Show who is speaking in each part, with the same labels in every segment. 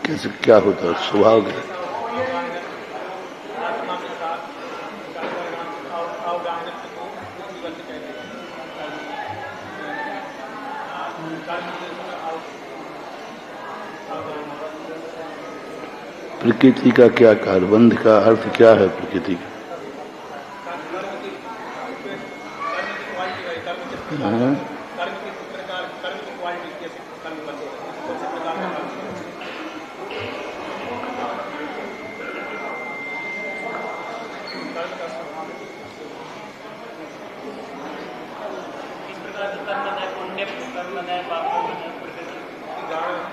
Speaker 1: कैसे क्या होता है स्वभाव के प्रकृति का क्या कारबंध का अर्थ क्या है प्रकृति का? हाँ?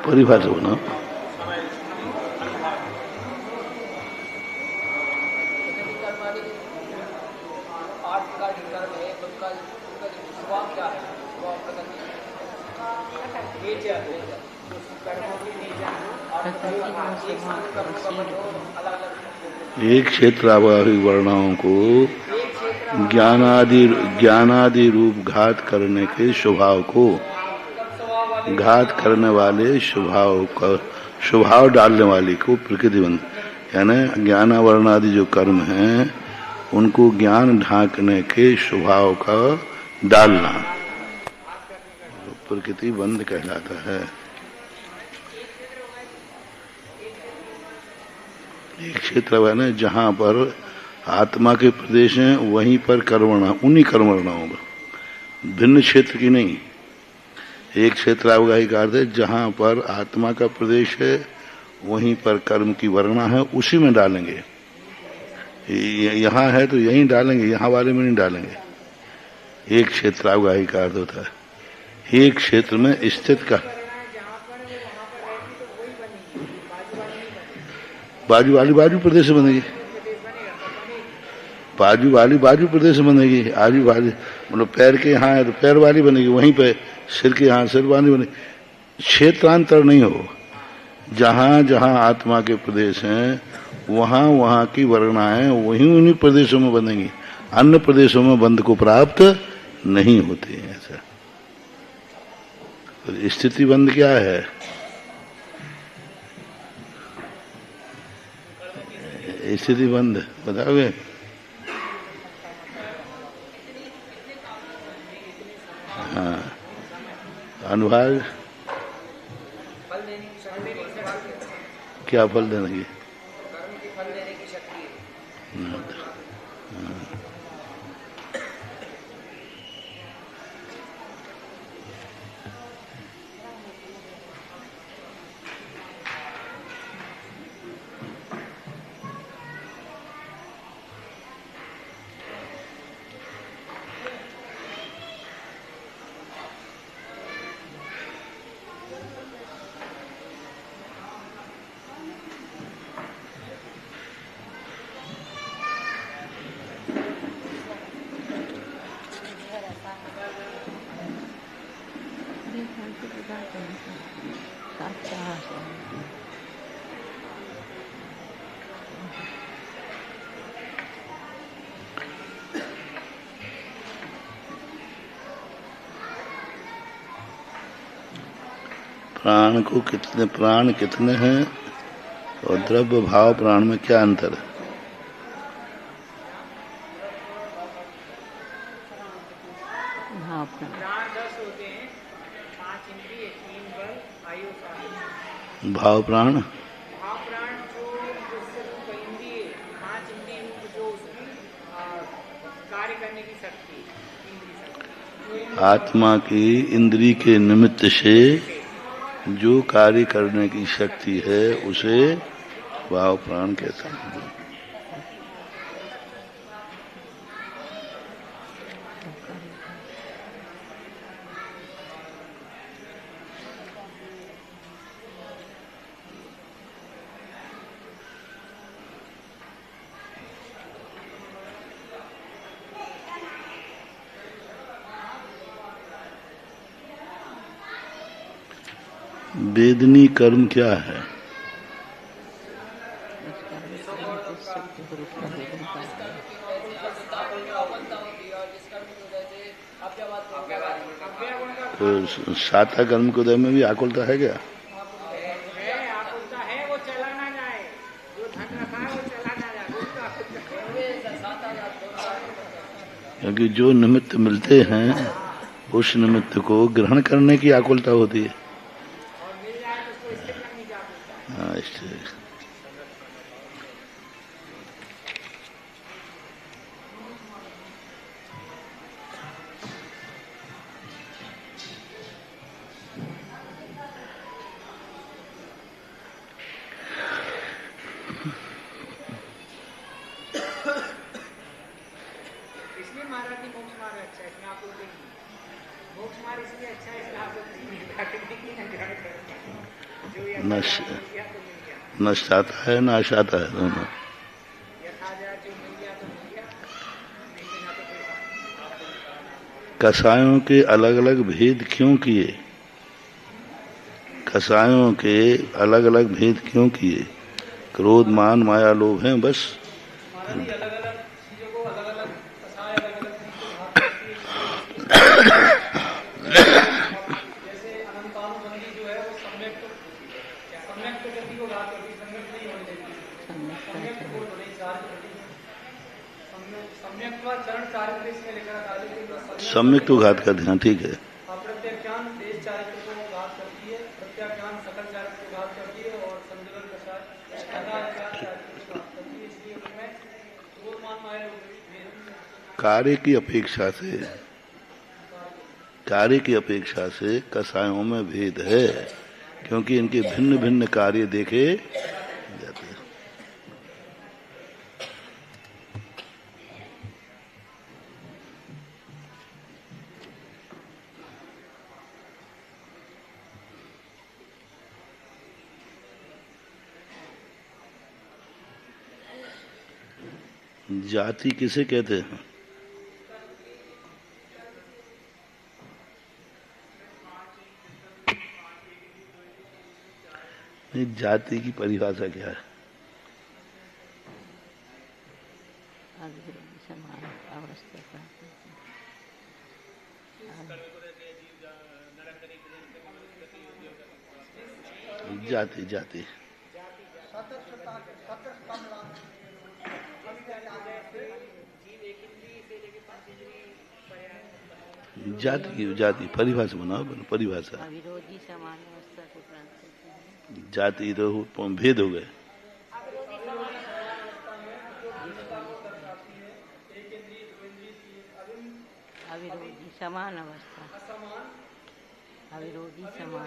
Speaker 1: परिभाषा होना एक क्षेत्रावाही वर्णाओं को ज्ञानादि रूप घात करने के स्वभाव को घात करने वाले स्वभाव डालने वाले को प्रकृति बंध, यानी ज्ञानावरण आदि जो कर्म हैं उनको ज्ञान ढांकने के स्वभाव का डालना प्रकृति बंध कहलाता है। एक क्षेत्र है ना जहां पर आत्मा के प्रदेश हैं वहीं पर कर्मणा उन्हीं कर्मणाओं में भिन्न क्षेत्र की नहीं। एक क्षेत्र अवगाही का अर्थ है जहां पर आत्मा का प्रदेश है वहीं पर कर्म की वर्णा है उसी में डालेंगे। यहाँ है तो यहीं डालेंगे, यहाँ वाले में नहीं डालेंगे। एक क्षेत्र अवगाही का अर्थ होता है एक क्षेत्र में स्थित का बाजू वाली बाजू प्रदेश से बनेगी, बाजू वाली बाजू प्रदेश से बनेगी, आजू वाली मतलब पैर के यहाँ है तो पैर वाली बनेगी, वहीं पे सिर के यहाँ सिर वाली बनेगी। क्षेत्रांतर नहीं हो, जहां जहां आत्मा के प्रदेश हैं वहां वहां की वर्णाएं वहीं उन्हीं प्रदेशों में बनेंगी, अन्य प्रदेशों में बंध को प्राप्त नहीं होते हैं। ऐसा तो स्थिति बंध क्या है? स्थिति बंध बताओगे? हाँ, अनुभाग क्या फल देने की? प्राण को कितने प्राण कितने हैं और द्रव्य भाव प्राण में क्या अंतर है? भाव प्राण आत्मा की इंद्री के निमित्त से जो कार्य करने की शक्ति है उसे भाव प्राण कहते हैं। वेदनी कर्म क्या है? तो साता कर्म के उदय में भी आकुलता है क्या? क्योंकि जो निमित्त मिलते हैं उस निमित्त को ग्रहण करने की आकुलता होती है। हाँ, इससे नष्ट आता है नाश आता है दोनों। कसायों के अलग अलग भेद क्यों किए? कसायों के अलग अलग भेद क्यों किए? क्रोध मान माया लोभ हैं बस। सम्यक तो घात करते हैं, ठीक है। कार्य की अपेक्षा से कसायों में भेद है, क्योंकि इनके भिन्न भिन्न कार्य देखे जाते हैं। जाति किसे कहते हैं? जाति की परिभाषा क्या है? जाति जाति जाति की जाति परिभाषा बनाओ, परिभाषा। जाति तो भेद हो गए।
Speaker 2: अविरोधी समान अवस्था, अविरोधी समान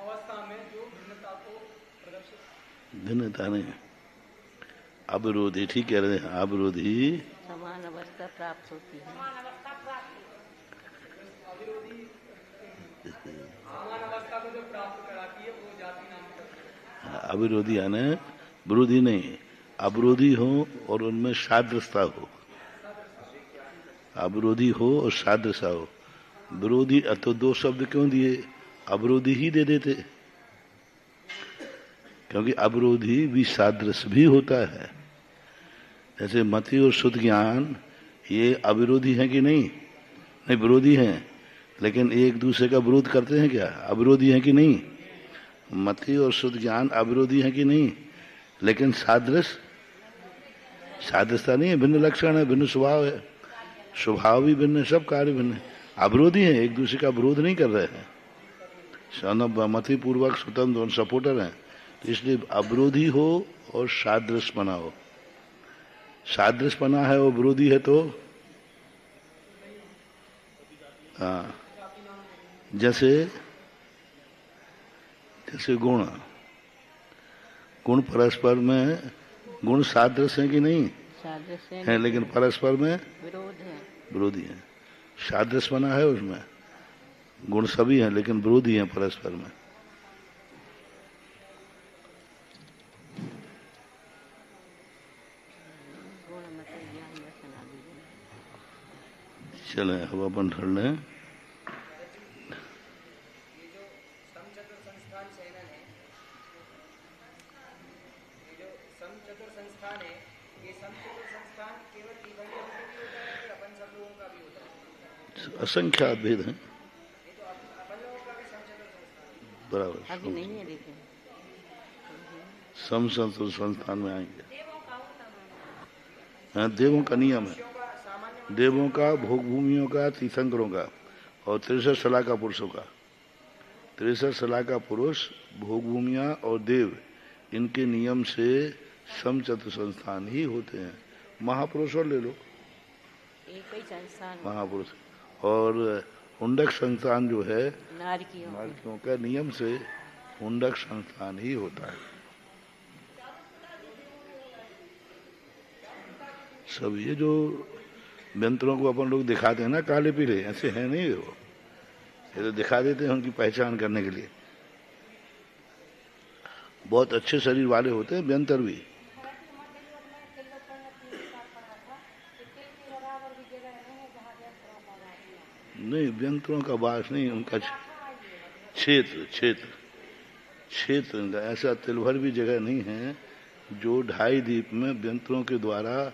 Speaker 2: अवस्था में जो भिन्नता को प्रदर्शित,
Speaker 1: भिन्नता नहीं, अविरोधी, ठीक कह रहे हैं, अविरोधी
Speaker 2: समान अवस्था प्राप्त होती है। समान अवस्था को जो प्राप्त कराती है वो जाति नाम का।
Speaker 1: अविरोधी यानी विरोधी नहीं, अविरोधी हो और उनमें सादृशता हो। अविरोधी हो और सादृशता हो। विरोधी तो दो शब्द क्यों दिए? अविरोधी ही दे देते, क्योंकि अविरोधी भी सादृश्य भी होता है। जैसे मति और शुद्ध ज्ञान ये अविरोधी है कि नहीं? नहीं, विरोधी हैं, लेकिन एक दूसरे का विरोध करते हैं क्या? अविरोधी है कि नहीं? मति और शुद्ध ज्ञान अविरोधी है कि नहीं? लेकिन सादृश्यता नहीं है, भिन्न लक्षण है, भिन्न स्वभाव है, स्वभाव भी भिन्न है, सब कार्य भिन्न है। अविरोधी है, एक दूसरे का विरोध नहीं कर रहे हैं, मति पूर्वक स्वतंत्र सपोर्टर हैं। तो इसलिए अविरोधी हो और सादृश्य बना हो। सादृश्य बना है वो विरोधी है तो हाँ, जैसे गुण परस्पर में गुण सादृश्य है कि नहीं?
Speaker 3: सादृश्य
Speaker 1: हैं, लेकिन परस्पर में
Speaker 3: विरोध है।
Speaker 1: विरोधी हैं। सादृश्य बना है उसमें, गुण सभी हैं लेकिन विरोधी हैं परस्पर में।
Speaker 3: गुण मत ज्ञान दर्शन आदि गुण।
Speaker 1: चलें अब अपन ढल लें।
Speaker 2: ये जो समचतुर संस्थान चैनल है, ये जो समचतुर संस्थान है, ये समचतुर संस्थान केवल तीर्थंकरों के भी होता है कि अपन सब लोगों का भी होता है?
Speaker 1: असंख्य भेद हैं।
Speaker 2: ये तो अपन लोगों का भी समचतुर संस्थान है।
Speaker 1: बराबर।
Speaker 3: अभी नहीं है लेकिन
Speaker 1: समसंतुल संस्थान में आएंगे। हाँ, देवों का नियम है,
Speaker 2: मनुष्यों का, सामान्य
Speaker 1: देवों का, भोग भूमियों का, तीर्थंकरों का और 63 सलाह का पुरुषों का। 63 सलाह का पुरुष, भोग भूमियां और देव, इनके नियम से समचतुर संस्थान ही होते हैं। महापुरुष और ले लो,
Speaker 3: एक ही संस्थान
Speaker 1: महापुरुष। और हुंडक संस्थान जो है
Speaker 3: नारकियों
Speaker 1: नारकियों का नियम से हुंडक संस्थान ही होता है। सब ये जो यंत्रों को अपन लोग दिखाते हैं ना काले पीले, ऐसे है नहीं वो, ये तो दिखा देते हैं उनकी पहचान करने के लिए। बहुत अच्छे शरीर वाले होते हैं व्यंतर भी। नहीं, व्यंतरों का वास नहीं, उनका क्षेत्र क्षेत्र क्षेत्र उनका ऐसा तिलभर भी जगह नहीं है जो 2.5 द्वीप में व्यंतरों के द्वारा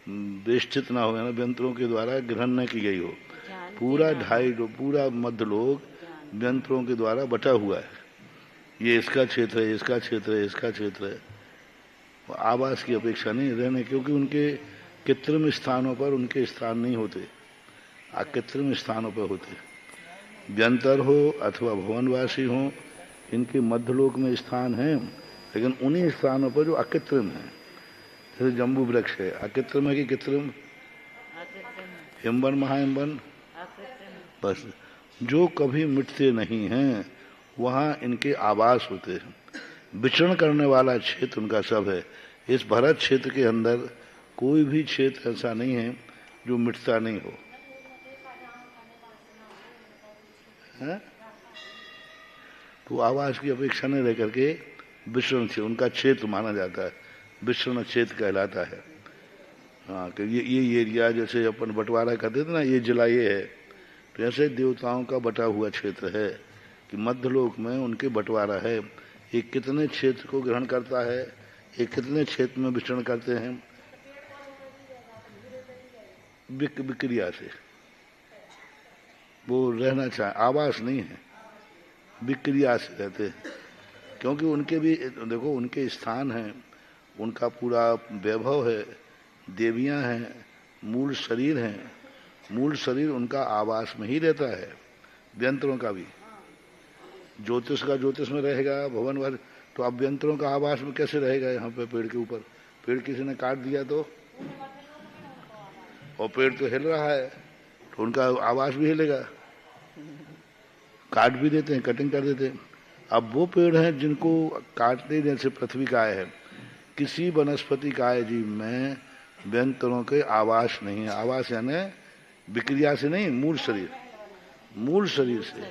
Speaker 1: बेष्टित ना हो, ना व्यंतरों के द्वारा ग्रहण न की गई हो। पूरा 2.5 पूरा मध्य लोग व्यंतरों के द्वारा बटा हुआ है। ये इसका क्षेत्र है, इसका क्षेत्र है, इसका क्षेत्र है। आवास की अपेक्षा नहीं रहने, क्योंकि उनके कृत्रिम स्थानों पर उनके स्थान नहीं होते, अकृत्रिम स्थानों पर होते। व्यंतर हो अथवा भवनवासी हो, इनके मध्यलोक में स्थान है, लेकिन उन्हीं स्थानों पर जो अकृत्रिम है। जैसे जम्बू वृक्ष है, अकृत्रिम है कि कृत्रिम? हिमवन महाहिमवन, बस जो कभी मिटते नहीं हैं वहाँ इनके आवास होते हैं। विचरण करने वाला क्षेत्र उनका सब है। इस भारत क्षेत्र के अंदर कोई भी क्षेत्र ऐसा नहीं है जो मिटता नहीं हो। है? तो आवास की अपेक्षा नहीं रह करके विचरण क्षेत्र उनका क्षेत्र माना जाता है, विचरण क्षेत्र कहलाता है। हाँ, कि ये एरिया जैसे अपन बंटवारा करते थे ना, ये जिला ये है, तो ऐसे देवताओं का बटा हुआ क्षेत्र है कि मध्यलोक में उनके बंटवारा है। ये कितने क्षेत्र को ग्रहण करता है, ये कितने क्षेत्र में विचरण करते हैं, विक्रिया से वो रहना चाहे, आवास नहीं है, विक्रिया से रहते हैं। क्योंकि उनके भी देखो उनके स्थान हैं, उनका पूरा वैभव है, देवियां हैं, मूल शरीर हैं, मूल शरीर उनका आवास में ही रहता है। व्यंतरों का भी ज्योतिष का ज्योतिष में रहेगा, भवन वाले, तो अब व्यंतरों का आवास में कैसे रहेगा? यहाँ पे पेड़ के ऊपर, पेड़ किसी ने काट दिया तो, और पेड़ तो हिल रहा है तो उनका आवास भी हिलेगा। काट भी देते हैं, कटिंग कर देते हैं। अब वो पेड़ हैं जिनको काटते, जैसे पृथ्वी काय है, किसी वनस्पति काय जीव में व्यंतरों के आवास नहीं है। आवास यानी विक्रिया से नहीं, मूल शरीर, मूल शरीर से।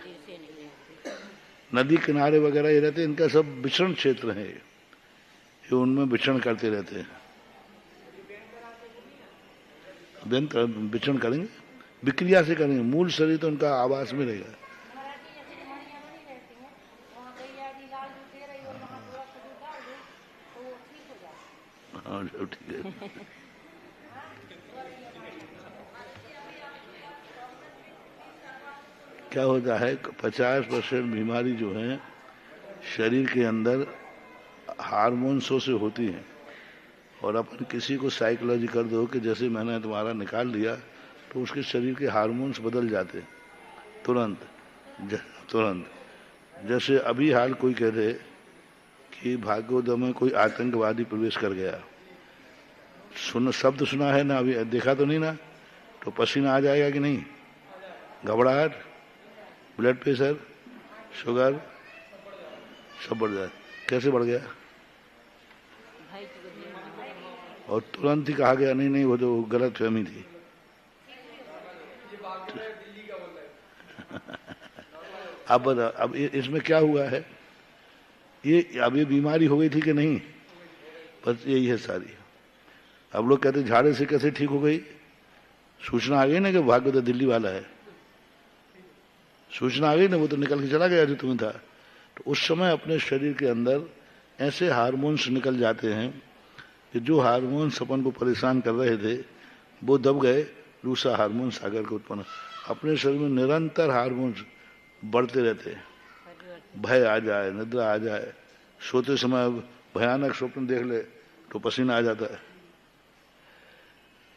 Speaker 1: नदी किनारे वगैरह ये रहते हैं, इनका सब विचरण क्षेत्र है, ये उनमें विचरण करते रहते हैं। व्यंतर विचरण करेंगे, विक्रिया से करेंगे, मूल शरीर तो उनका आवास में रहेगा। हाँ ठीक है। क्या होता है, 50% बीमारी जो है शरीर के अंदर हार्मोन्सों से होती हैं। और अपन किसी को साइकोलॉजी कर दो कि जैसे मैंने तुम्हारा निकाल लिया, तो उसके शरीर के हार्मोन्स बदल जाते हैं तुरंत, तुरंत। जैसे अभी हाल कोई कह दे कि भागवत में कोई आतंकवादी प्रवेश कर गया, शब्द सुना है ना, अभी देखा तो नहीं ना, तो पसीना आ जाएगा कि नहीं? घबराहट, ब्लड प्रेशर, शुगर सब बढ़ जाए। कैसे बढ़ गया? और तुरंत ही कहा गया नहीं नहीं वो तो गलत फहमी थी। अब इसमें क्या हुआ है, अब ये बीमारी हो गई थी कि नहीं, बस यही है सारी। अब लोग कहते झाड़े से कैसे ठीक हो गई, सूचना आ गई ना कि भाग्य तो दिल्ली वाला है, सूचना आ गई ना, वो तो निकल के चला गया जो तुम्हें था। तो उस समय अपने शरीर के अंदर ऐसे हार्मोन्स निकल जाते हैं कि जो हार्मोन्स अपन को परेशान कर रहे थे वो दब गए, दूसरा हार्मोन्स आकर के उत्पन्न। अपने शरीर में निरंतर हार्मोन्स बढ़ते रहते हैं, भय आ जाए, निद्रा आ जाए, सोते समय भयानक स्वप्न देख ले तो पसीना आ जाता है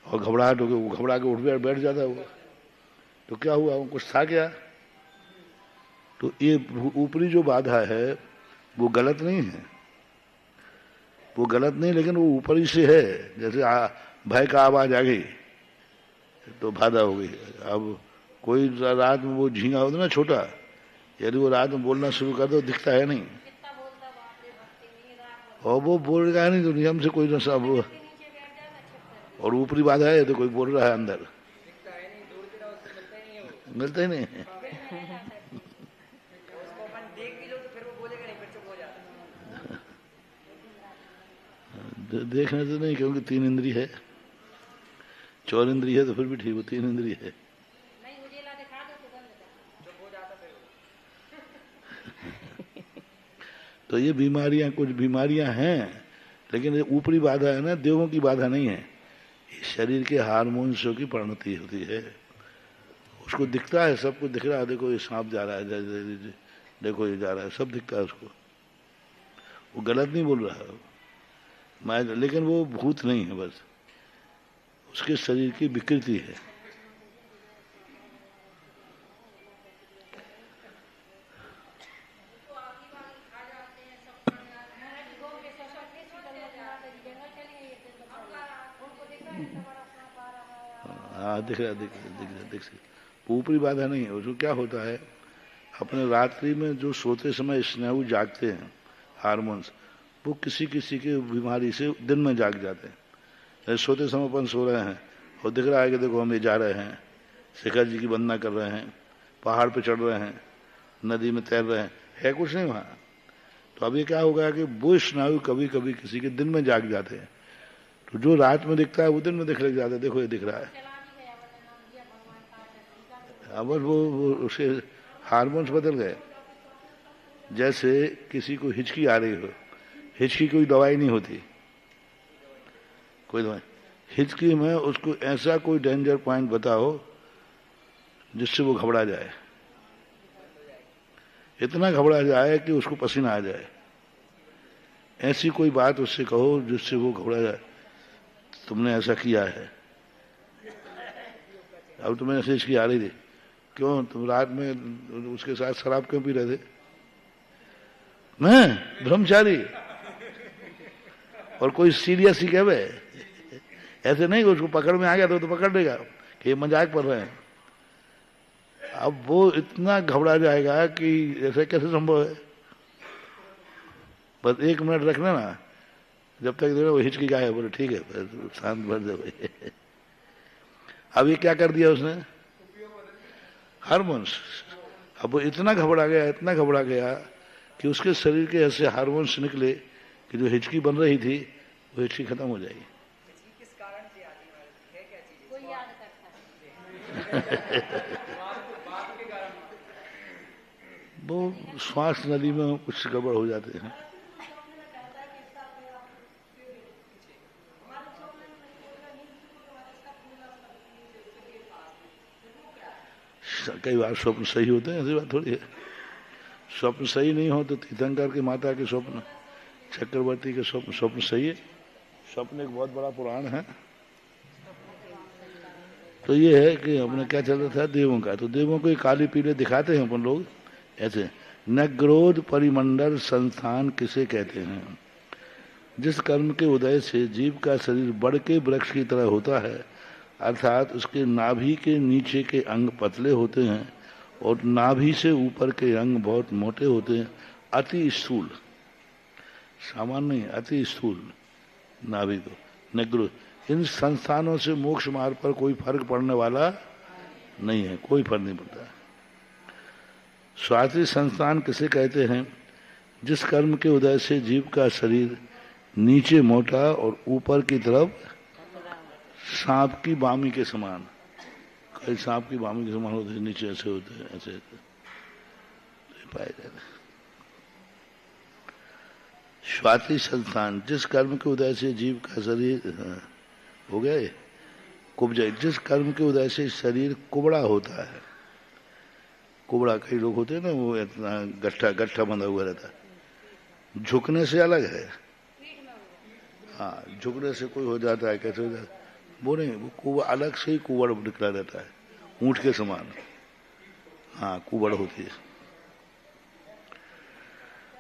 Speaker 1: और घबराहट हो गई, वो घबरा के उठ बैठ जाता है वो। तो क्या हुआ, वो कुछ था क्या? तो ये ऊपरी जो बाधा है वो गलत नहीं है, वो गलत नहीं, लेकिन वो ऊपरी से है। जैसे भय का आवाज आ गई तो बाधा हो गई। अब कोई रात में वो झींगा होता ना छोटा, यदि वो रात में बोलना शुरू कर दो दिखता है नहीं, और वो बोल रहा है नहीं तो नियम से कोई नशा वो, और ऊपरी बाधा है तो कोई बोल रहा है अंदर, मिलता ही नहीं। देखने से नहीं, क्योंकि 3 इंद्रिय है, 4 इंद्रिय है तो फिर भी ठीक, वो 3 इंद्रिय है। तो ये बीमारियां, कुछ बीमारियां हैं, लेकिन ये ऊपरी बाधा है ना, देवों की बाधा नहीं है, ये शरीर के हार्मोन्सों की परिणति होती है। उसको दिखता है, सबको दिख रहा है, देखो ये सांप जा रहा है, देखो ये जा रहा है, सब दिखता है उसको, वो गलत नहीं बोल रहा है मैं, लेकिन वो भूत नहीं है, बस उसके शरीर की विकृति है। हाँ दिख रहा, दिख ऊपरी बाधा नहीं है। उसको क्या होता है, अपने रात्रि में जो सोते समय स्नायु जागते हैं हार्मोन्स, वो किसी किसी की बीमारी से दिन में जाग जाते हैं। सोते समय अपन सो रहे हैं और दिख रहा है कि देखो हम ये जा रहे हैं, शिखर जी की वंदना कर रहे हैं, पहाड़ पे चढ़ रहे हैं, नदी में तैर रहे हैं, है कुछ नहीं वहाँ। तो अब ये क्या होगा कि वो स्नायु कभी कभी किसी के दिन में जाग जाते हैं, तो जो रात में दिखता है वो दिन में दिखने लग जाता है, देखो ये दिख रहा है। अब वो उसके हार्मोन्स बदल गए। जैसे किसी को हिचकी आ रही हो, हिचकी कोई दवाई नहीं होती, कोई दवाई, हिचकी में उसको ऐसा कोई डेंजर पॉइंट बताओ जिससे वो घबरा जाए, इतना घबरा जाए कि उसको पसीना आ जाए, ऐसी कोई बात उससे कहो जिससे वो घबरा जाए, तुमने ऐसा किया है। अब तुम्हें ऐसे हिचकी आ रही थी, क्यों तुम रात में उसके साथ शराब क्यों पी रहे थे? मैं ब्रह्मचारी, और कोई सीरियस ही कहवे, ऐसे नहीं, उसको पकड़ में आ गया तो पकड़ लेगा कि ये मजाक कर रहे हैं। अब वो इतना घबरा जाएगा कि ऐसे कैसे संभव है। बस 1 मिनट रखना ना, जब तक देखो वो हिचकी गायब, बोले ठीक है शांत भर दे। अब ये क्या कर दिया उसने, हार्मोन्स। अब वो इतना घबरा गया कि उसके शरीर के ऐसे हार्मोन्स निकले कि जो हिचकी बन रही थी वो हिचकी खत्म हो जाएगी।
Speaker 2: किस कारण से आती है क्या चीज? कोई याद करता है।
Speaker 1: वो श्वास नली में कुछ गड़बड़ हो जाते हैं। कई बार स्वप्न सही होते हैं, ऐसी बात थोड़ी है। स्वप्न सही नहीं हो तो तीर्थंकर की माता के स्वप्न, चक्रवर्ती के स्वप्न सही है। स्वप्न एक बहुत बड़ा पुराण है। तो ये है कि अपने क्या चल रहा था देवों का, तो देवों को काली पीले दिखाते हैं अपन लोग ऐसे। नग्रोध परिमंडल संस्थान किसे कहते हैं? जिस कर्म के उदय से जीव का शरीर बढ़ के वृक्ष की तरह होता है, अर्थात उसके नाभि के नीचे के अंग पतले होते हैं और नाभि से ऊपर के अंग बहुत मोटे होते हैं, अति स्थूल, सामान्य नहीं, अति स्थूल नाभि को, न गुरु। इन संस्थानों से मोक्ष मार्ग पर कोई फर्क पड़ने वाला नहीं है, कोई फर्क नहीं पड़ता। स्वाति संस्थान किसे कहते हैं? जिस कर्म के उदय से जीव का शरीर नीचे मोटा और ऊपर की तरफ सांप की बामी के समान, कई सांप की बामी के समान होते हैं, नीचे ऐसे होते हैं, ऐसे पाए जाते हैं। स्वाति संस्थान, जिस कर्म के उदय से जीव का शरीर हो गए कुब्जा, जिस कर्म के उदय से शरीर कुबड़ा होता है। कुबड़ा कई लोग होते हैं ना, वो इतना गट्ठा गट्ठा बंधा हुआ रहता है। झुकने से अलग है, हाँ, झुकने से कोई हो जाता है, कैसे हो जाता है वो नहीं, वो कुबड़ अलग से ही कुबड़ निकला रहता है, ऊंट के समान, हाँ, कुबड़ होती है।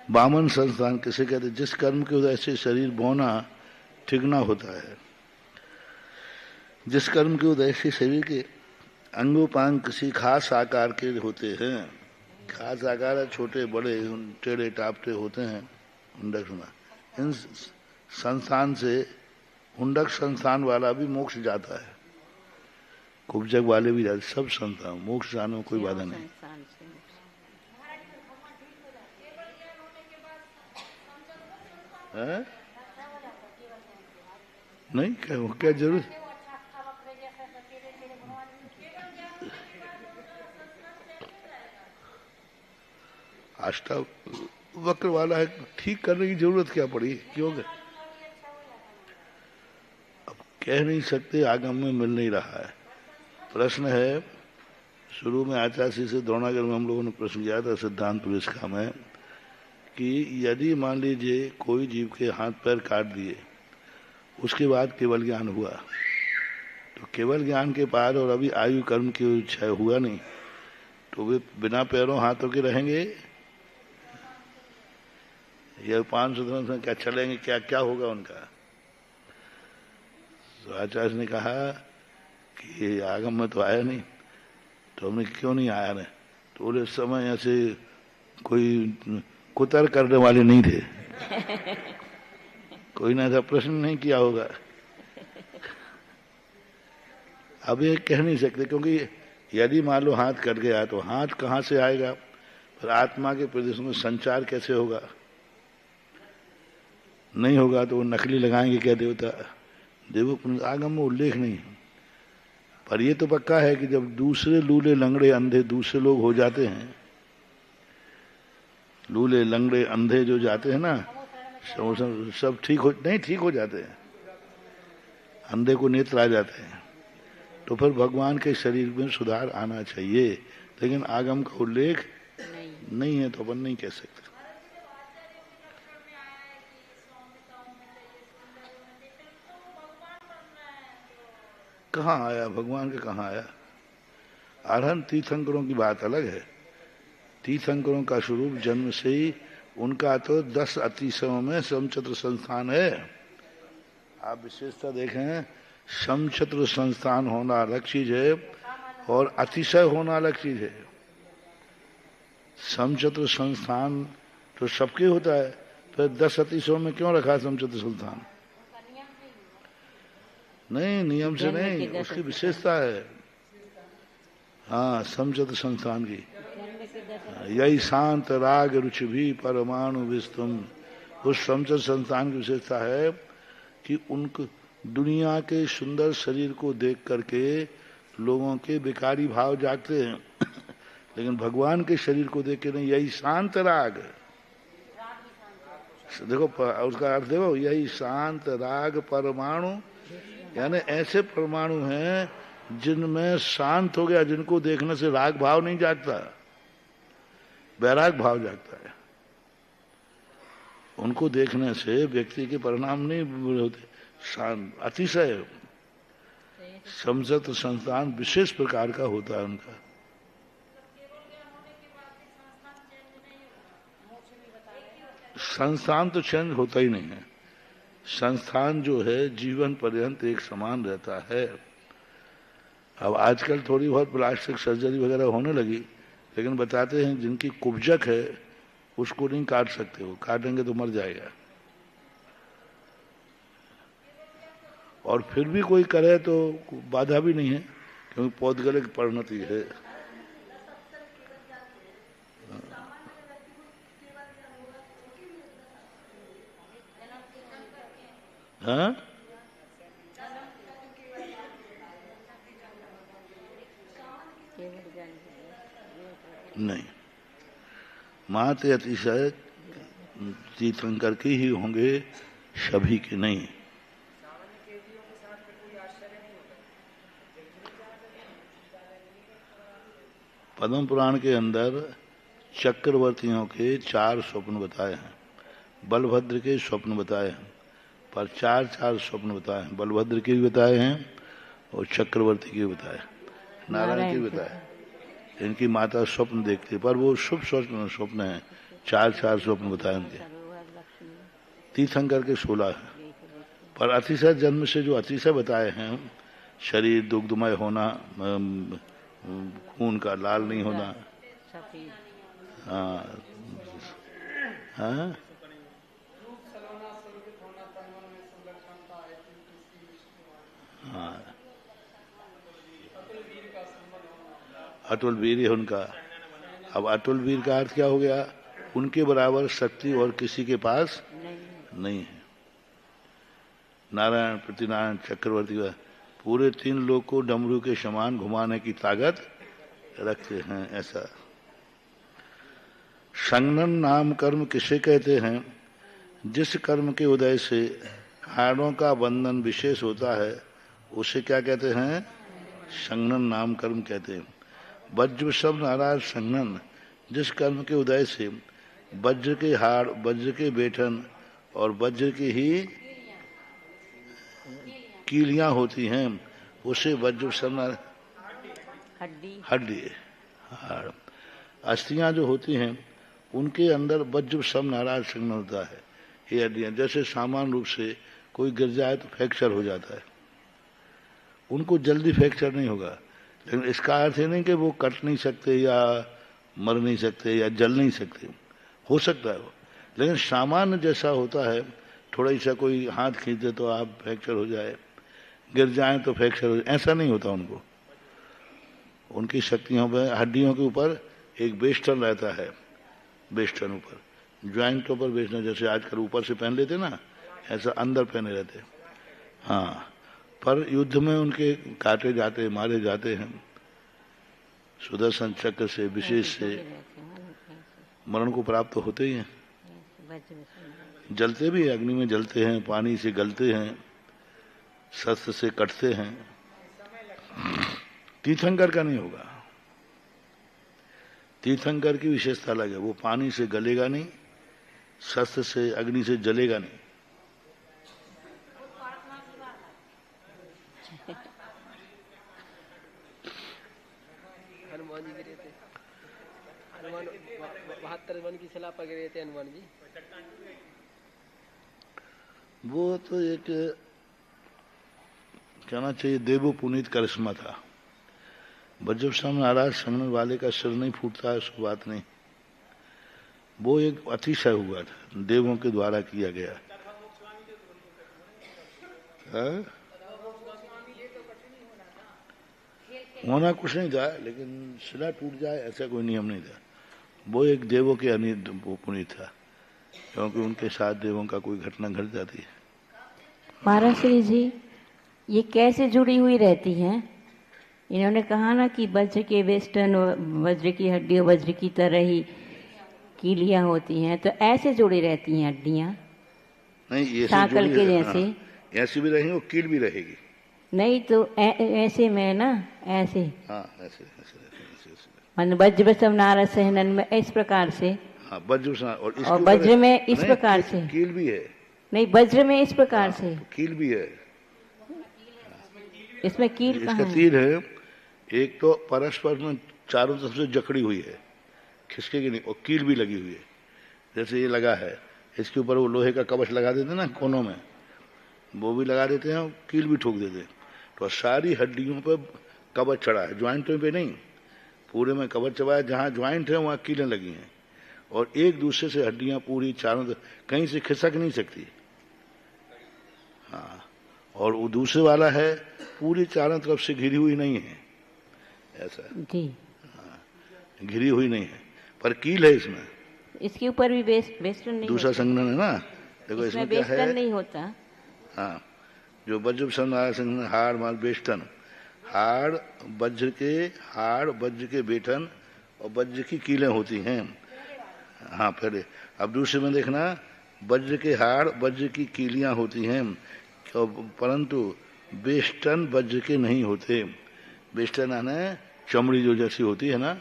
Speaker 1: बामन संस्थान किसे कहते हैं? जिस कर्म के उदय से शरीर बौना ठिगना होता है। जिस कर्म के उदय से शरीर के अंगोपांग किसी खास आकार के होते हैं। खास आकार है, छोटे बड़े टेढ़े टापटे होते हैं, हुंडक सुना। इन संस्थान से हुंडक संस्थान वाला भी मोक्ष जाता है, कुब्जक वाले भी जाते, सब संस्थान मोक्ष जाने में कोई बाधा नहीं है। नहीं क्या जरूरत? आष्टा वक्र वाला है, ठीक करने की जरूरत क्या पड़ी, क्यों? अब कह नहीं सकते, आगम में मिल नहीं रहा है। प्रश्न है, शुरू में आचार्य से द्रोणागर में हम लोगों ने प्रश्न किया था सिद्धांत पुलिस्का में, कि यदि मान लीजिए कोई जीव के हाथ पैर काट दिए, उसके बाद केवल ज्ञान हुआ, तो केवल ज्ञान के पार और अभी आयु कर्म की क्षय हुआ नहीं, तो वे बिना पैरों हाथों के रहेंगे या 500 में क्या चलेंगे, क्या क्या होगा उनका? तो आचार्य ने कहा कि आगम में तो आया नहीं, तो हमने क्यों नहीं आया ने? तो बोले समय ऐसे कोई कुतर करने वाले नहीं थे, कोई ना ऐसा प्रश्न नहीं किया होगा। अब ये कह नहीं सकते, क्योंकि यदि मान लो हाथ कट गया तो हाथ कहाँ से आएगा, पर आत्मा के प्रदेश में संचार कैसे होगा? नहीं होगा तो वो नकली लगाएंगे क्या देवता? देवो आगम में उल्लेख नहीं है, पर ये तो पक्का है कि जब दूसरे लूले लंगड़े अंधे दूसरे लोग हो जाते हैं, लूले लंगड़े अंधे जो जाते हैं ना, सब ठीक हो नहीं, ठीक हो जाते हैं, अंधे को नेत्र आ जाते हैं, तो फिर भगवान के शरीर में सुधार आना चाहिए। लेकिन आगम का उल्लेख नहीं है, तो अपन नहीं कह सकते। कहाँ आया भगवान के, कहाँ आया? आरहन तीर्थंकरों की बात अलग है। तीर्थंकरों का स्वरूप जन्म से ही उनका तो 10 अतिशयों में समचत्र संस्थान है। आप विशेषता देखें, समचत्र संस्थान होना अलग चीज है और अतिशय होना अलग चीज है। समचत्र संस्थान तो सबके होता है, फिर 10 अतिशयों में क्यों रखा समचत्र संस्थान? नहीं, नियम से नहीं, उसकी विशेषता है। हाँ, समचत्र संस्थान की यही शांत राग रुचि भी परमाणु विस्तुम, उस समचत्र संस्थान की विशेषता है कि उनको दुनिया के सुंदर शरीर को देख करके लोगों के विकारी भाव जागते हैं, लेकिन भगवान के शरीर को देख के नहीं। यही शांत राग, देखो उसका अर्थ देखो, यही शांत राग परमाणु, यानी ऐसे परमाणु हैं जिनमें शांत हो गया, जिनको देखने से राग भाव नहीं जागता, वैराग भाव जागता है। उनको देखने से व्यक्ति के परिणाम नहीं होते, शांत अतिशय। समचत्र संस्थान विशेष प्रकार का होता है उनका। संस्थान तो चेंज होता ही नहीं है। संस्थान जो है जीवन पर्यंत एक समान रहता है। अब आजकल थोड़ी बहुत प्लास्टिक सर्जरी वगैरह होने लगी, लेकिन बताते हैं जिनकी कुब्जक है उसको नहीं काट सकते, वो काटेंगे तो मर जाएगा। और फिर भी कोई करे तो बाधा भी नहीं है, क्योंकि पौद्गलिक परिणति है। हाँ,
Speaker 3: केवल ज्ञान के लिए
Speaker 1: नहीं, मात्र अतिशय तीर्थंकर के ही होंगे, सभी के नहीं।
Speaker 2: सामान्य कैदियों के साथ फिर कोई आश्चर्य नहीं होता।
Speaker 1: पद्म पुराण के अंदर चक्रवर्तियों के 4 स्वप्न बताए हैं, बलभद्र के स्वप्न बताए हैं, पर 4 स्वप्न बताए हैं। बलभद्र के भी बताए हैं और चक्रवर्ती के भी बताए, नारायण के भी बताए। इनकी माता स्वप्न देखती, पर वो शुभ स्वप्न है। 4 स्वप्न बताए उनके।
Speaker 3: सरोवर लक्ष्मी
Speaker 1: तीर्थंकर के 16 है।
Speaker 3: यही तो देखते
Speaker 1: पर अतिशय जन्म से जो अतिशय बताए हैं, शरीर दुग्धमय होना, खून का लाल नहीं होना,
Speaker 3: सफेद
Speaker 1: हाँ, हाँ, हाँ, अतुल वीर है उनका। अब अतुल वीर का अर्थ क्या हो गया? उनके बराबर शक्ति और किसी के पास नहीं है। नारायण, प्रतिनारायण, चक्रवर्ती पूरे 3 लोग को डमरू के समान घुमाने की ताकत रखते हैं। ऐसा संगनन नाम कर्म किसे कहते हैं? जिस कर्म के उदय से हाड़ों का बंधन विशेष होता है, उसे क्या कहते हैं? संगनन नाम कर्म कहते हैं। वज्र शब्द नाराज संगनन, जिस कर्म के उदय से वज्र के हाड़, वज्र के बेठन और वज्र की ही कीलियां होती हैं, उसे वज्र शब्द हड्डी हाड़, अस्थियां जो होती हैं उनके अंदर वज्र शब्द नाराज संगनन होता है। ये हड्डियां जैसे सामान्य रूप से कोई गिर जाए तो फ्रैक्चर हो जाता है, उनको जल्दी फ्रैक्चर नहीं होगा। लेकिन इसका अर्थ है नहीं कि वो कट नहीं सकते या मर नहीं सकते या जल नहीं सकते, हो सकता है वो, लेकिन सामान्य जैसा होता है, थोड़ा सा कोई हाथ खींच दे तो आप फ्रैक्चर हो जाए, गिर जाए तो फ्रैक्चर हो जाए, ऐसा नहीं होता उनको। उनकी शक्तियों पर, हड्डियों के ऊपर एक बेस्टन रहता है, बेस्टन ऊपर, ज्वाइंटों पर बेस्टन, जैसे आजकल ऊपर से पहन लेते ना, ऐसा अंदर पहने रहते। हाँ, पर युद्ध में उनके काटे जाते, मारे जाते हैं। सुदर्शन चक्र से, विशेष से मरण को प्राप्त होते ही हैं। जलते भी, अग्नि में जलते हैं, पानी से गलते हैं, शस्त्र से कटते हैं। तीर्थंकर का नहीं होगा। तीर्थंकर की विशेषता अलग है, वो पानी से गलेगा नहीं, शस्त्र से, अग्नि से जलेगा नहीं।
Speaker 4: हनुमान जी गिरे थे, हनुमान 72 वन की शिला पर गिरे थे हनुमान जी।
Speaker 1: वो तो एक कहना चाहिए देवो पुनीत करिश्मा था। जब सामने नाराज संगनन वाले का सिर नहीं फूटता है, उसकी बात नहीं, वो एक अतिशय हुआ था, देवों के द्वारा किया गया। होना कुछ नहीं था, लेकिन शिला टूट जाए ऐसा कोई नियम नहीं था। वो एक देवों के पुनीत था, क्योंकि उनके साथ देवों का कोई घटना घट जाती है।
Speaker 3: महाराज श्री जी, ये कैसे जुड़ी हुई रहती हैं? इन्होंने कहा ना कि वज्र के वेस्टर्न, वज्र की हड्डियां वज्र की तरह ही कीलियां होती हैं, तो ऐसे जुड़ी रहती हैं हड्डियां?
Speaker 1: नहीं, ये
Speaker 3: सांकल के जैसे।
Speaker 1: हाँ, ऐसी भी रहेंगी और कील भी रहेगी।
Speaker 3: नहीं तो ऐसे में ना, ऐसे,
Speaker 1: हाँ, ऐसे ऐसे
Speaker 3: मतलब वज्र सब नारद सहनन में इस प्रकार से।
Speaker 1: हाँ, वज्र
Speaker 3: और वज्र में इस प्रकार से
Speaker 1: कील भी है।
Speaker 3: नहीं, वज्र में इस प्रकार से
Speaker 1: कील भी है।
Speaker 3: इसमें कील
Speaker 1: इसका
Speaker 3: कहाँ है?
Speaker 1: तीर है, एक तो परस्पर में चारों तरफ से जकड़ी हुई है, खिसकेगी नहीं, और कील भी लगी हुई है। जैसे ये लगा है, इसके ऊपर वो लोहे का कवच लगा देते ना कोनों में, वो भी लगा देते हैं और कील भी ठोक देते हैं। तो सारी हड्डियों पर कवच चढ़ा है, ज्वाइंटों पे नहीं, पूरे में कवच चढ़ा है। जहाँ ज्वाइंट है वहाँ कीलें लगी हैं, और एक दूसरे से हड्डियां पूरी चारों कहीं से खिसक नहीं सकती। हाँ, और वो दूसरे वाला है पूरी चारों तरफ से घिरी हुई नहीं है, ऐसा
Speaker 3: जी।
Speaker 1: घिरी हुई नहीं है, पर कील है इसमें।
Speaker 3: इसके ऊपर भी वेस्टर्न नहीं
Speaker 1: दूसरा
Speaker 3: होता।
Speaker 1: संघनन है ना, देखो
Speaker 3: इसमें
Speaker 1: इसमें क्या
Speaker 3: वेस्टर्न
Speaker 1: है।
Speaker 3: नहीं होता।
Speaker 1: हाँ, जो वज्र संघनन हाड़ माल बेष्टन, हाड़ वज्र के बेटन और वज्र की कीलें होती हैं। हाँ पहले, अब दूसरे में देखना, वज्र के हाड़ वज्र की कीलियां होती हैं, परंतु बेष्टन वज्र के नहीं होते। बेष्टन आने चमड़ी जो जैसी होती है ना,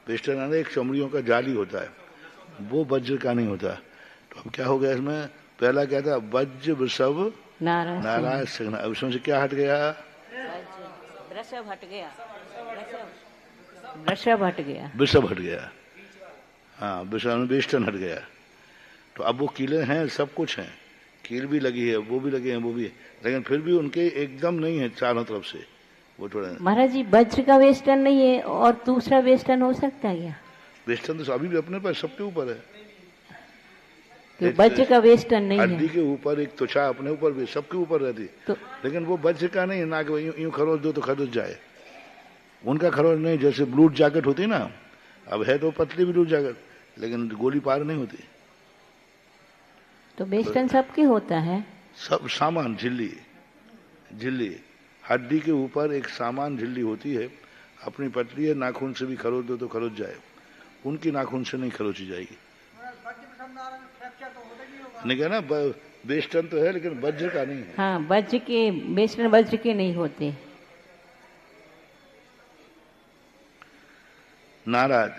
Speaker 1: बेष्टन आने एक चमड़ियों का जाली होता है, वो वज्र का नहीं होता। तो अब क्या हो गया इसमें, पहला क्या था, वज्र वृषभ नाराज संघ, अब इसमें से क्या हट गया,
Speaker 3: वृषभ हट गया। वृषभ हट गया।
Speaker 1: वृषभ हट गया। हाँ, वृषभ बेष्टन हट गया। तो अब वो कीले हैं, सब कुछ हैं, कील भी लगी है, वो भी लगे हैं, वो भी, लेकिन फिर भी उनके एकदम नहीं है चारों तरफ से, वो थोड़ा।
Speaker 3: महाराज जी वज्र का वेस्टर्न नहीं है और दूसरा वेस्टर्न हो सकता है क्या?
Speaker 1: वेस्टर्न तो अभी भी अपने पर सबके ऊपर है,
Speaker 3: वज्र का वेस्टर्न नहीं
Speaker 1: हड्डी
Speaker 3: है।
Speaker 1: के ऊपर एक त्वचा अपने ऊपर भी सबके ऊपर रहती
Speaker 3: तो
Speaker 1: लेकिन वो वज्र का नहीं है ना, कि यूं खरोच दो तो खरोच जाए, उनका खरोच नहीं। जैसे ब्लूट जैकेट होती ना, अब है तो पतली ब्लूट जैकेट, लेकिन गोली पार नहीं होती।
Speaker 3: तो वेस्टर्न सबके होता है।
Speaker 1: सब सामान झिल्ली हड्डी के ऊपर एक सामान झिल्ली होती है, अपनी पतली है, नाखून से भी खरोच दो तो खरोच जाए, उनकी नाखून से नहीं खरोची जाएगी। नहीं क्या ना, वेस्टर्न तो है लेकिन वज्र का नहीं है।
Speaker 3: हाँ, वज्र के वेस्टर्न वज्र के नहीं होते।
Speaker 1: नाराज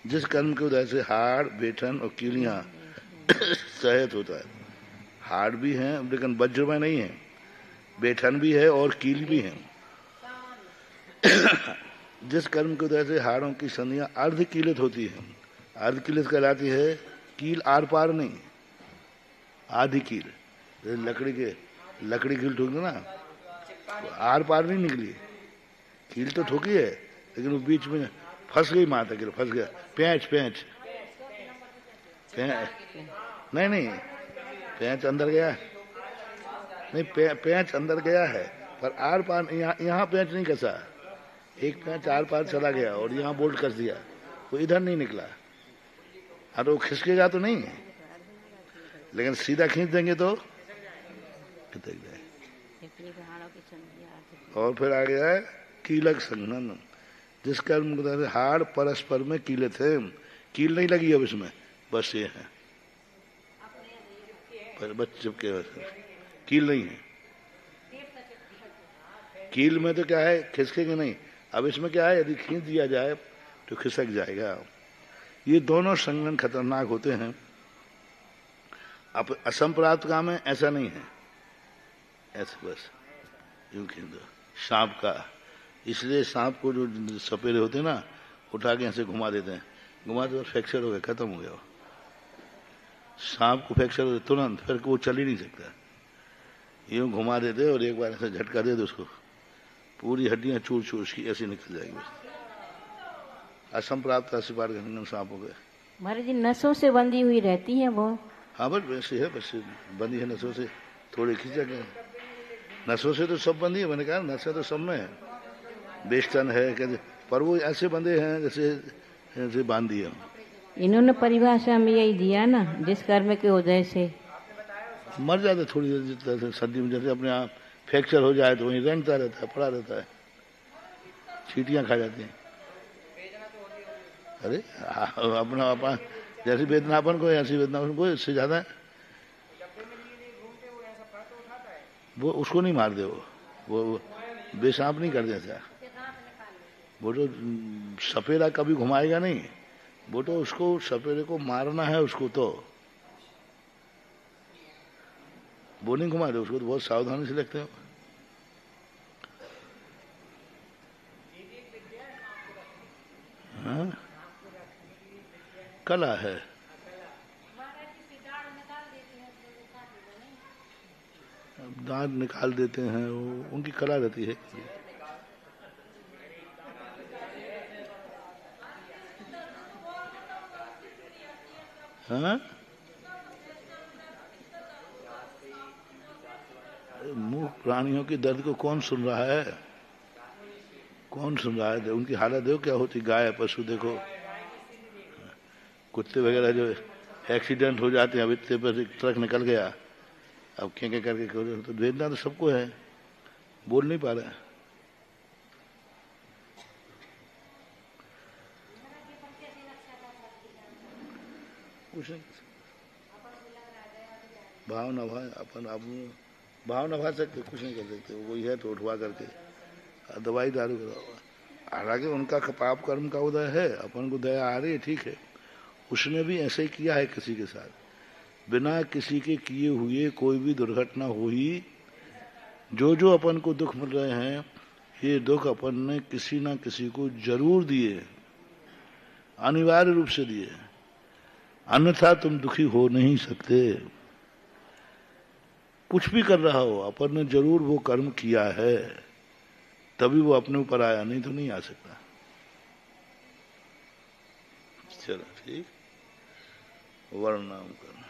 Speaker 1: जिस कर्म के उदय से हाड़ बेटन और कीलियां सहित होता है, हाड़ भी हैं लेकिन वज्र में नहीं है, बेटन भी है और कील भी है। जिस कर्म के उदय से हाड़ों की संधियां अर्ध कीलित होती है, अर्ध कीलित कहलाती है, कील आर पार नहीं, आधी कील। लकड़ी कील ठोक दो ना, तो आर पार नहीं निकली, कील तो ठोकी है लेकिन वो बीच में फंस गई, माता कील फंस गया, पेंच नहीं पेंच अंदर गया नहीं, पेंच अंदर गया है पर आर पार, यहाँ पेंच नहीं कसा, एक पेंच आर पार चला गया और यहाँ बोल्ट कस दिया, वो इधर नहीं निकला। हाँ, तो खिसकेगा तो नहीं, लेकिन सीधा खींच देंगे तो खिसक जाए। और फिर आ गया है कीलक संघनन, जिस कर्म से हाड़ परस्पर में कीले थे, कील नहीं लगी अब इसमें, बस ये है, पर बस चिपके, कील नहीं है। कील में तो क्या है, खिसकेंगे नहीं, अब इसमें क्या है, यदि खींच दिया जाए तो खिसक जाएगा। ये दोनों संघनन खतरनाक होते हैं। अब असंप्राप्त काम है ऐसा नहीं है, ऐसे बस यूं खींच दो सांप का, इसलिए सांप को जो सपेरे होते हैं ना, उठा के ऐसे घुमा देते हैं, घुमा दो फ्रैक्चर हो गया, खत्म हो गया। सांप को फ्रैक्चर हो तुरंत, फिर वो चल ही नहीं सकता, यूं घुमा देते और एक बार ऐसे झटका दे दो उसको, पूरी हड्डियां चूर चूर की ऐसी निकल जाएगी बस। असंप्राप्त असिपाट घनघन सांप हो गए।
Speaker 3: महाराज जी नसों से बंधी हुई रहती है वो।
Speaker 1: हाँ बस वैसे है, बस बंदी है नसों से, थोड़ी खींचा गया, नसों से तो सब बंदी है, मैंने कहा नशे तो सब में है, बेष्टन है कहते, पर वो ऐसे बंधे हैं जैसे बांध दिए।
Speaker 3: इन्होंने परिभाषा में यही दिया ना, जिस कर्म के उदय से
Speaker 1: मर जाते थोड़ी देर, सर्दी में जैसे अपने आप फ्रैक्चर हो जाए तो वहीं रेंगता रहता है, पड़ा रहता है, चींटियां खा जाती हैं। अरे अपना जैसी वेदना अपन को, ऐसी वेदना उनको, इससे ज्यादा है। वो उसको नहीं मार दे, वो बेसाप नहीं कर देता, वो तो सपेरा कभी घुमाएगा नहीं, वो तो उसको सपेरे को मारना है उसको, तो वो नहीं घुमा दे, उसको तो बहुत सावधानी से लगते हो। हाँ, कला है। दांत निकाल देते हैं, वो उनकी कला रहती है। हाँ, मूक प्राणियों की दर्द को कौन सुन रहा है? कौन सुन रहा है? उनकी हालत देखो क्या होती, गाय पशु देखो, कुत्ते वगैरह जो एक्सीडेंट हो जाते हैं, अब इतने पर एक ट्रक निकल गया, अब क्या करके तो वेदना तो सबको है, बोल नहीं पा रहे हैं। कुछ नहीं, भाव नभा अपन आप भाव नभा सकते, कुछ नहीं कर सकते, वही है तो उठवा करके दवाई दारू कराओ। हालांकि उनका पाप कर्म का उदय है, अपन को दया आ रही है, ठीक है, उसने भी ऐसे ही किया है किसी के साथ, बिना किसी के किए हुए कोई भी दुर्घटना हुई, जो जो अपन को दुख मिल रहे हैं, ये दुख अपन ने किसी ना किसी को जरूर दिए, अनिवार्य रूप से दिए, अन्यथा तुम दुखी हो नहीं सकते। कुछ भी कर रहा हो, अपन ने जरूर वो कर्म किया है, तभी वो अपने ऊपर आया, नहीं तो नहीं आ सकता। चलो ठीक, वर्णाम करना।